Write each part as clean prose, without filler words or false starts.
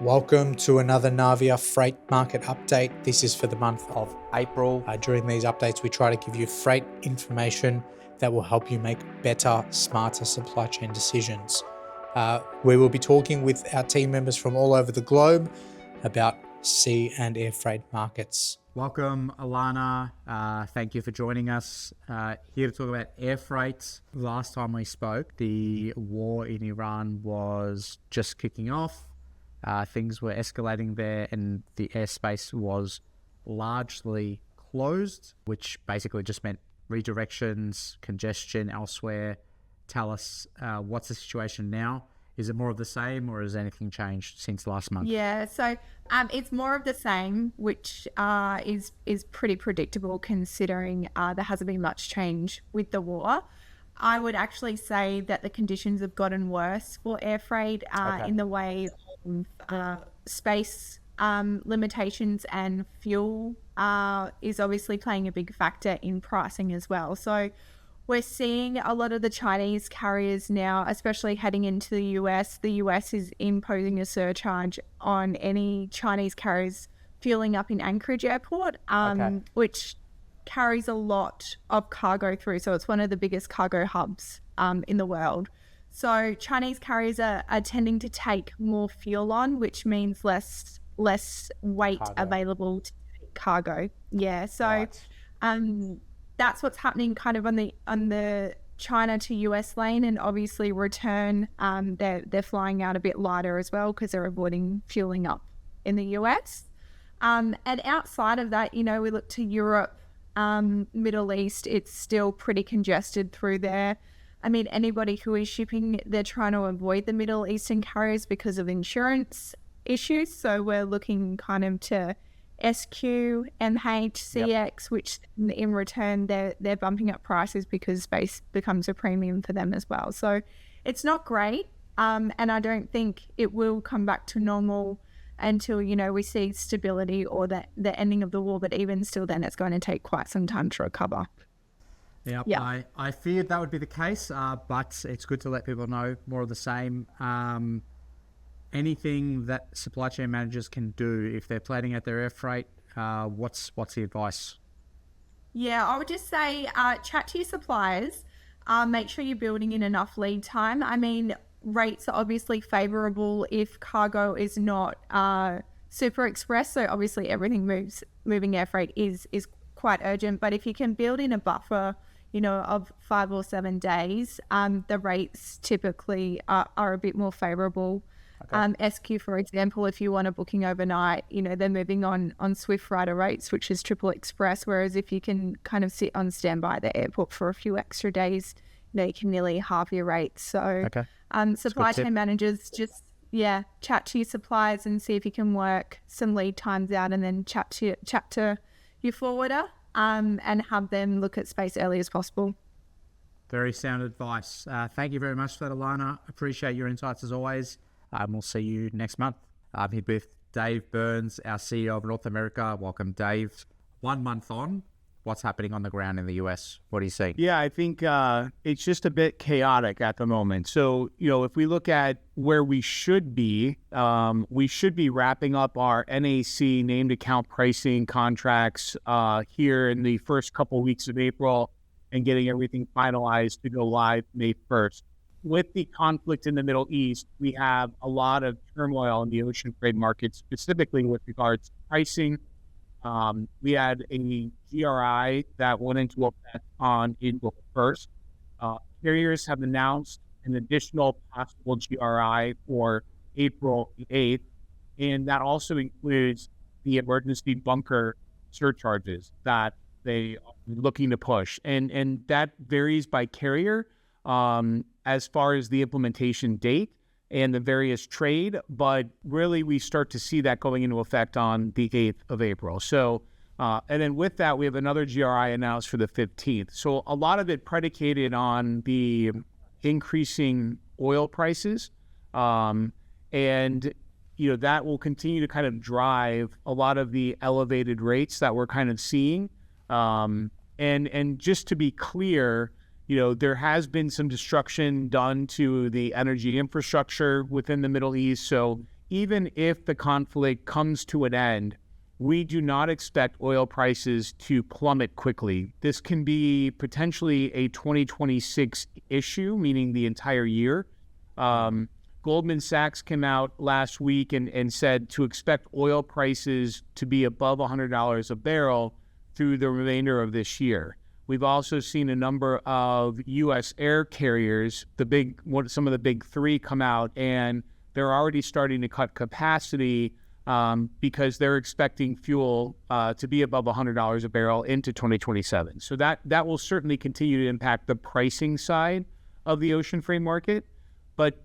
Welcome to another Navia freight market update. This is for the month of April. During these updates, we try to give you freight information that will help you make better, smarter supply chain decisions. We will be talking with our team members from all over the globe about sea and air freight markets. Welcome, Alana. Thank you for joining us here to talk about air freight. Last time we spoke, the war in Iran was just kicking off. Things were escalating there and the airspace was largely closed, which basically just meant redirections, congestion elsewhere. Tell us, what's the situation now? Is it more of the same, or has anything changed since last month? Yeah, so it's more of the same, which is pretty predictable considering there hasn't been much change with the war. I would actually say that the conditions have gotten worse for air freight in the way of space limitations, and fuel is obviously playing a big factor in pricing as well. So we're seeing a lot of the Chinese carriers now, especially heading into the US. The US is imposing a surcharge on any Chinese carriers fueling up in Anchorage airport, which carries a lot of cargo through. So it's one of the biggest cargo hubs in the world. So Chinese carriers are tending to take more fuel on, which means less weight available to take cargo. Yeah, so that's what's happening kind of on the China to US lane, and obviously return they're flying out a bit lighter as well because they're avoiding fueling up in the US. And outside of that, we look to Europe, Middle East. It's still pretty congested through there. I mean, anybody who is shipping, they're trying to avoid the Middle Eastern carriers because of insurance issues. So we're looking kind of to SQ, MH, CX, which in return they're bumping up prices because space becomes a premium for them as well. So it's not great, and I don't think it will come back to normal until we see stability or the ending of the war. But even still, then it's going to take quite some time to recover. Yeah. I feared that would be the case, but it's good to let people know more of the same. Anything that supply chain managers can do if they're planning out their air freight, what's the advice? Yeah, I would just say chat to your suppliers. Make sure you're building in enough lead time. I mean, rates are obviously favorable if cargo is not super express. So obviously moving air freight is quite urgent. But if you can build in a buffer, of 5 or 7 days, the rates typically are a bit more favorable. SQ, for example, if you want a booking overnight, they're moving on Swift Rider rates, which is triple express. Whereas if you can kind of sit on standby at the airport for a few extra days, you can nearly halve your rates. So supply chain managers, just chat to your suppliers and see if you can work some lead times out, and then chat to your forwarder and have them look at space early as possible. Very sound advice. Thank you very much for that, Alana. Appreciate your insights as always. We'll see you next month. I'm here with Dave Burns, our CEO of North America. Welcome, Dave. 1 month on, what's happening on the ground in the US? What are you seeing? Yeah, I think it's just a bit chaotic at the moment. So, if we look at where we should be wrapping up our NAC named account pricing contracts here in the first couple weeks of April and getting everything finalized to go live May 1st. With the conflict in the Middle East, we have a lot of turmoil in the ocean freight market, specifically with regards to pricing. We had a GRI that went into effect on April 1st. Carriers have announced an additional possible GRI for April 8th, and that also includes the emergency bunker surcharges that they are looking to push. And that varies by carrier as far as the implementation date and the various trade, but really we start to see that going into effect on the 8th of April. So, and then with that, we have another GRI announced for the 15th. So a lot of it predicated on the increasing oil prices. And, that will continue to kind of drive a lot of the elevated rates that we're kind of seeing. And just to be clear, there has been some destruction done to the energy infrastructure within the Middle East. So, even if the conflict comes to an end, we do not expect oil prices to plummet quickly. This can be potentially a 2026 issue, meaning the entire year. Goldman Sachs came out last week and said to expect oil prices to be above $100 a barrel through the remainder of this year. We've also seen a number of U.S. air carriers, some of the big three, come out, and they're already starting to cut capacity because they're expecting fuel to be above $100 a barrel into 2027. So that will certainly continue to impact the pricing side of the ocean freight market. But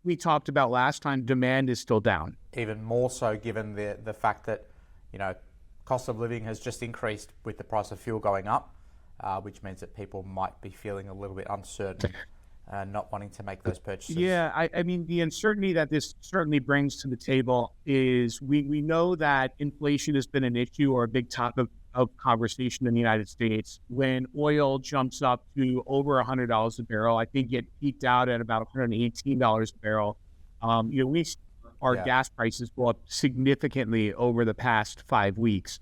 we talked about last time, demand is still down. Even more so given the fact that, cost of living has just increased with the price of fuel going up, which means that people might be feeling a little bit uncertain and not wanting to make those purchases. Yeah, I mean, the uncertainty that this certainly brings to the table is we know that inflation has been an issue or a big topic of conversation in the United States. When oil jumps up to over $100 a barrel, I think it peaked out at about $118 a barrel. We see our gas prices go up significantly over the past 5 weeks.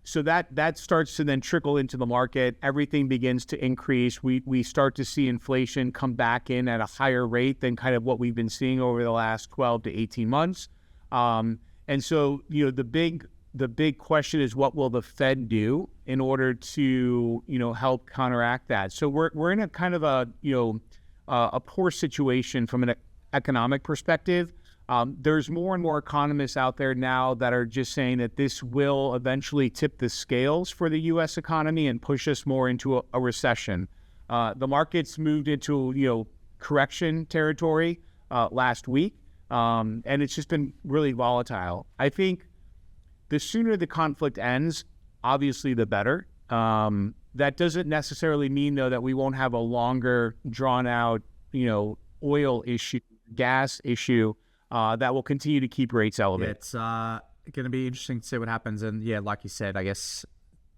So that starts to then trickle into the market. Everything begins to increase. We start to see inflation come back in at a higher rate than kind of what we've been seeing over the last 12 to 18 months. And so, the big question is, what will the Fed do in order to, help counteract that? So we're in a kind of a poor situation from an economic perspective. There's more and more economists out there now that are just saying that this will eventually tip the scales for the U.S. economy and push us more into a recession. The markets moved into, correction territory last week, and it's just been really volatile. I think the sooner the conflict ends, obviously the better. That doesn't necessarily mean, though, that we won't have a longer, drawn-out, oil issue, gas issue, that will continue to keep rates elevated. It's going to be interesting to see what happens. And like you said, I guess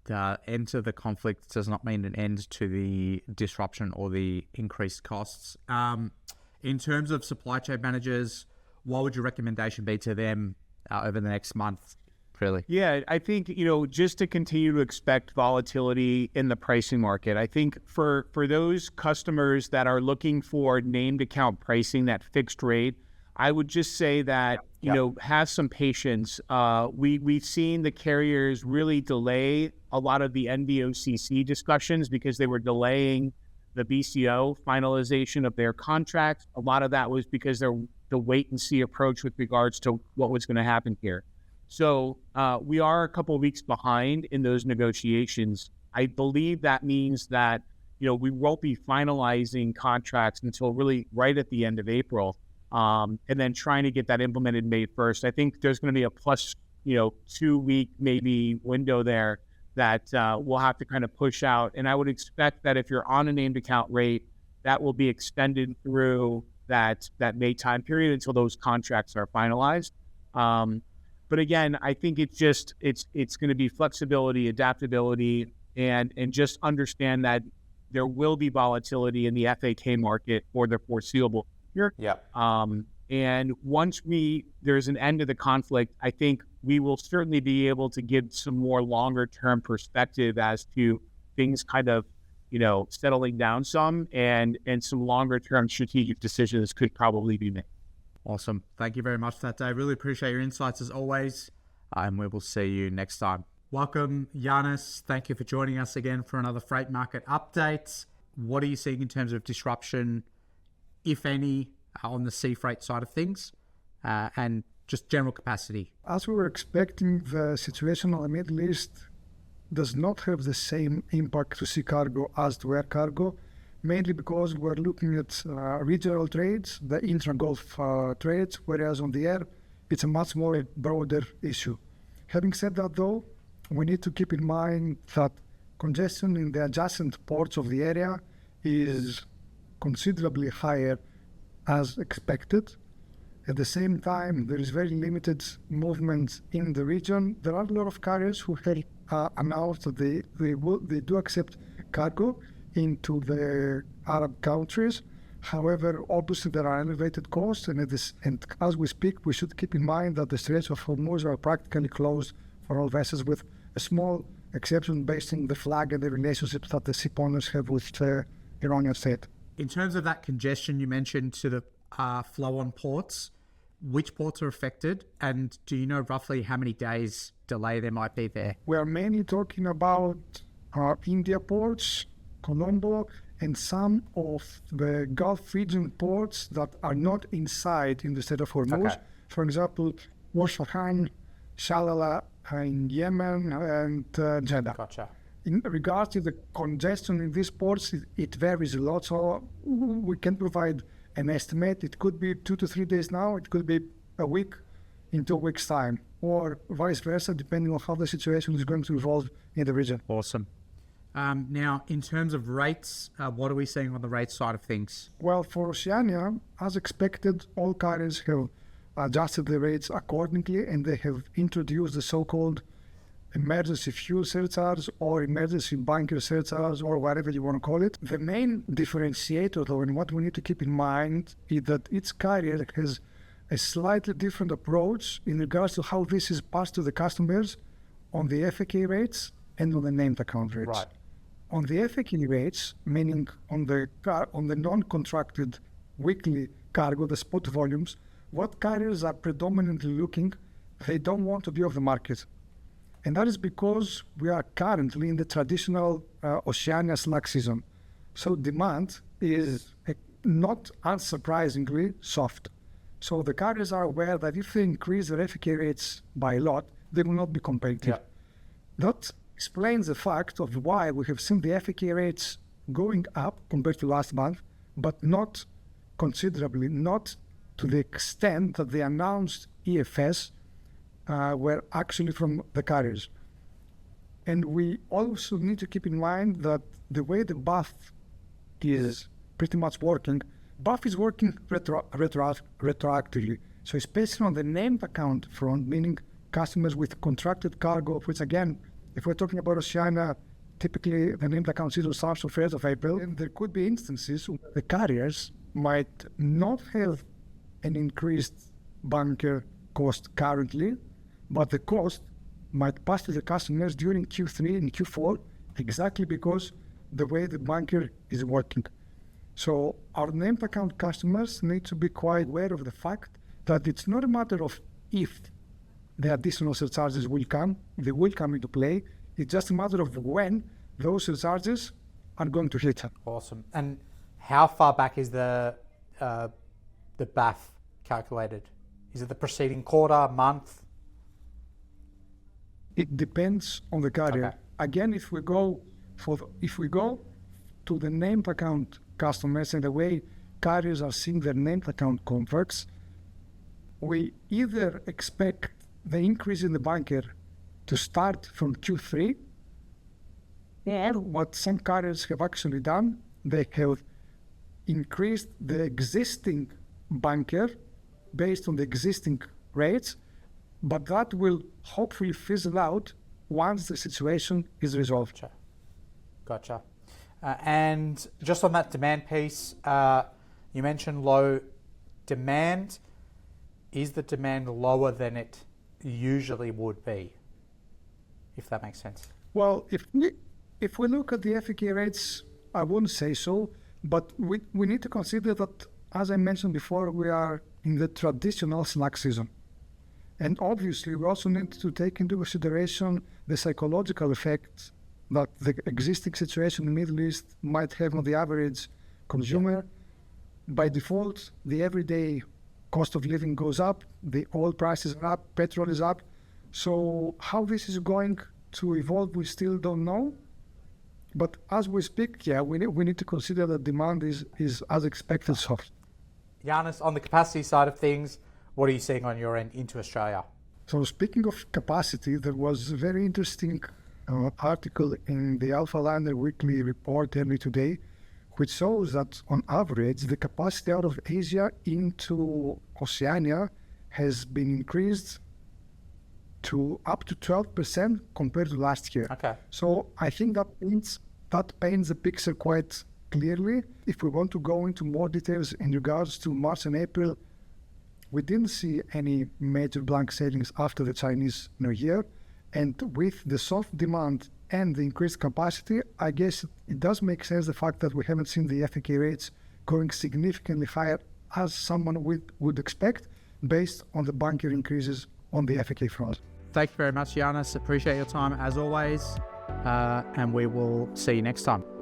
the end to the conflict does not mean an end to the disruption or the increased costs. In terms of supply chain managers, what would your recommendation be to them over the next month, really? Yeah, I think, just to continue to expect volatility in the pricing market. I think for those customers that are looking for named account pricing, that fixed rate, I would just say that, have some patience. We've seen the carriers really delay a lot of the NVOCC discussions because they were delaying the BCO finalization of their contracts. A lot of that was because they're the wait and see approach with regards to what was going to happen here. So we are a couple of weeks behind in those negotiations. I believe that means that, we won't be finalizing contracts until really right at the end of April. And then trying to get that implemented May 1st. I think there's going to be a plus, 2 week maybe window there that we'll have to kind of push out. And I would expect that if you're on a named account rate, that will be extended through that May time period until those contracts are finalized. But again, I think it's going to be flexibility, adaptability, and just understand that there will be volatility in the FAK market for the foreseeable future. Yeah. And once there's an end to the conflict, I think we will certainly be able to give some more longer term perspective as to things kind of, settling down some, and some longer term strategic decisions could probably be made. Awesome. Thank you very much for that, Dave. Really appreciate your insights as always. And we will see you next time. Welcome, Giannis. Thank you for joining us again for another freight market update. What are you seeing in terms of disruption, if any, on the sea freight side of things, and just general capacity? As we were expecting, the situation on the Middle East does not have the same impact to sea cargo as to air cargo, mainly because we're looking at regional trades, the intra-Gulf trades, whereas on the air, it's a much more broader issue. Having said that, though, we need to keep in mind that congestion in the adjacent ports of the area is considerably higher as expected. At the same time, there is very limited movement in the region. There are a lot of carriers who have announced that they do accept cargo into the Arab countries. However, obviously there are elevated costs, and as we speak, we should keep in mind that the Strait of Hormuz are practically closed for all vessels, with a small exception based on the flag and the relationships that the ship owners have with the Iranian state. In terms of that congestion you mentioned to the flow on ports, which ports are affected, and do you know roughly how many days delay there might be there? We are mainly talking about India ports, Colombo, and some of the Gulf region ports that are not inside in the Strait of Hormuz. Okay. For example, Wasfahan, Shalala in Yemen, and Jeddah. Gotcha. In regards to the congestion in these ports, it varies a lot, so we can provide an estimate. It could be 2 to 3 days now, it could be a week in 2 weeks' time, or vice versa, depending on how the situation is going to evolve in the region. Awesome. Now, in terms of rates, what are we seeing on the rate side of things? Well, for Oceania, as expected, all carriers have adjusted the rates accordingly, and they have introduced the so-called emergency fuel surcharge or emergency bunker surcharge, or whatever you want to call it. The main differentiator, though, and what we need to keep in mind, is that each carrier has a slightly different approach in regards to how this is passed to the customers on the FAK rates and on the named account rates. Right. On the FAK rates, meaning on the non-contracted weekly cargo, the spot volumes, what carriers are predominantly looking, they don't want to be off the market. And that is because we are currently in the traditional Oceania slack season. So demand is not unsurprisingly soft. So the carriers are aware that if they increase their FAK rates by a lot, they will not be competitive. Yeah. That explains the fact of why we have seen the FAK rates going up compared to last month, but not considerably, not to the extent that the announced EFS were actually from the carriers. And we also need to keep in mind that the way the BAF is pretty much working, BAF is working retroactively. So especially on the named account front, meaning customers with contracted cargo, which again, if we're talking about Oceania, typically the named account season starts on 1st of April, and there could be instances where the carriers might not have an increased bunker cost currently, but the cost might pass to the customers during Q3 and Q4 exactly because the way the bunker is working. So our named account customers need to be quite aware of the fact that it's not a matter of if the additional surcharges will come, they will come into play. It's just a matter of when those surcharges are going to hit. Awesome. And how far back is the BAF calculated? Is it the preceding quarter, month? It depends on the carrier. Okay. Again, if we go to the named account customers and the way carriers are seeing their named account contracts, we either expect the increase in the bunker to start from Q3, or what some carriers have actually done, they have increased the existing bunker based on the existing rates, but that will hopefully fizzle out once the situation is resolved. Gotcha. And just on that demand piece, you mentioned low demand. Is the demand lower than it usually would be, if that makes sense? Well, if we look at the FAK rates, I wouldn't say so, but we need to consider that, as I mentioned before, we are in the traditional slack season. And obviously, we also need to take into consideration the psychological effects that the existing situation in the Middle East might have on the average consumer. By default, the everyday cost of living goes up, the oil prices are up, petrol is up. So how this is going to evolve, we still don't know. But as we speak, we need to consider that demand is as expected soft. Giannis, on the capacity side of things, what are you seeing on your end into Australia? So speaking of capacity, there was a very interesting article in the Alpha Liner Weekly report early today, which shows that on average, the capacity out of Asia into Oceania has been increased to up to 12% compared to last year. Okay. So I think that paints the picture quite clearly. If we want to go into more details in regards to March and April, we didn't see any major blank sailings after the Chinese New Year. And with the soft demand and the increased capacity, I guess it does make sense the fact that we haven't seen the FAK rates going significantly higher as someone would expect based on the bunker increases on the FAK front. Thank you very much, Giannis. Appreciate your time as always. And we will see you next time.